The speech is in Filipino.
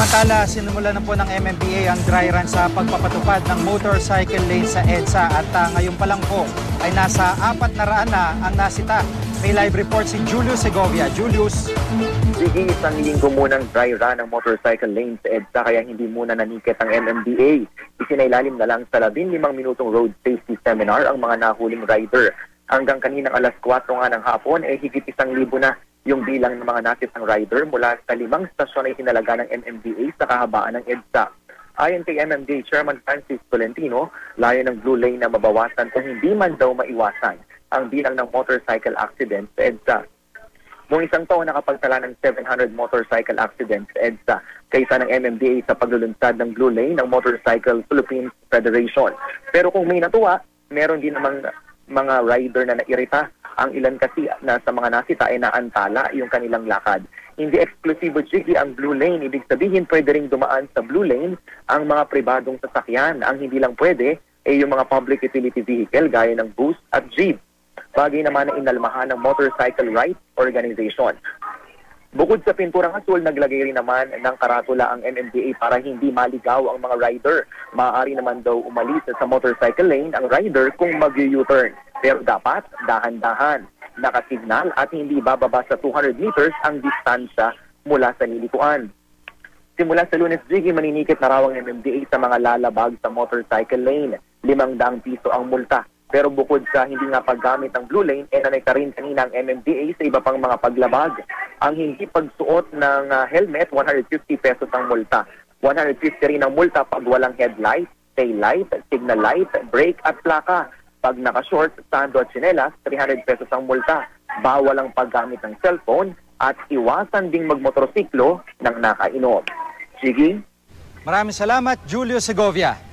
Samantala, sinimula na po ng MMDA ang dry run sa pagpapatupad ng motorcycle lane sa EDSA at ngayon pa lang po ay nasa 400 na ang nasita. May live report si Julius Segovia. Julius. Sige, isang linggo munang dry run ng motorcycle lane sa EDSA kaya hindi muna nanikit ang MMDA. Isinailalim na lang sa 15 minutong road safety seminar ang mga nahuling rider. Hanggang kaninang alas 4 nga ng hapon ay higit 1,000 na yung bilang ng mga nasitang rider mula sa 5 stasyon ay hinalaga ng MMDA sa kahabaan ng EDSA. Ayon kay MMDA Chairman Francis Tolentino, layo ng Blue Lane na mabawasan kung hindi man daw maiwasan ang bilang ng motorcycle accidents sa EDSA. Noong isang taon nakapagtala ng 700 motorcycle accidents sa EDSA kaysa ng MMDA sa paglulunsad ng Blue Lane ng Motorcycle Philippines Federation. Pero kung may natuwa, meron din namang mga rider na nairita. Ang ilan kasi na sa mga nasita ay naantala yung kanilang lakad. Hindi eksklusibo, Jiggy, ang Blue Lane. Ibig sabihin pwede ring dumaan sa Blue Lane ang mga pribadong sasakyan. Ang hindi lang pwede ay yung mga public utility vehicle gaya ng bus at jeep. Bagay naman na inalmahan ng Motorcycle Rights Organization. Bukod sa pinturang asul, naglagay rin naman ng karatula ang MMDA para hindi maligaw ang mga rider. Maaari naman daw umalis sa motorcycle lane ang rider kung mag-U-turn. Pero dapat dahan-dahan, nakasignal at hindi bababa sa 200 meters ang distansya mula sa nilikuan. Simula sa Lunes, Jiggy, maninikit na raw ang MMDA sa mga lalabag sa motorcycle lane. 500 piso ang multa. Pero bukod sa hindi nga paggamit ng Blue Lane, nanayta rin kanina ang MMDA sa iba pang mga paglabag. Ang hindi pagsuot ng helmet, 150 pesos ang multa. 150 rin ang multa pag walang headlight, tail light, signal light, brake at plaka. Pag naka-short, sando at tsinelas, 300 pesos ang multa. Bawal ang paggamit ng cellphone at iwasan ding magmotorsiklo ng nakainom. Sige? Maraming salamat, Julius Segovia.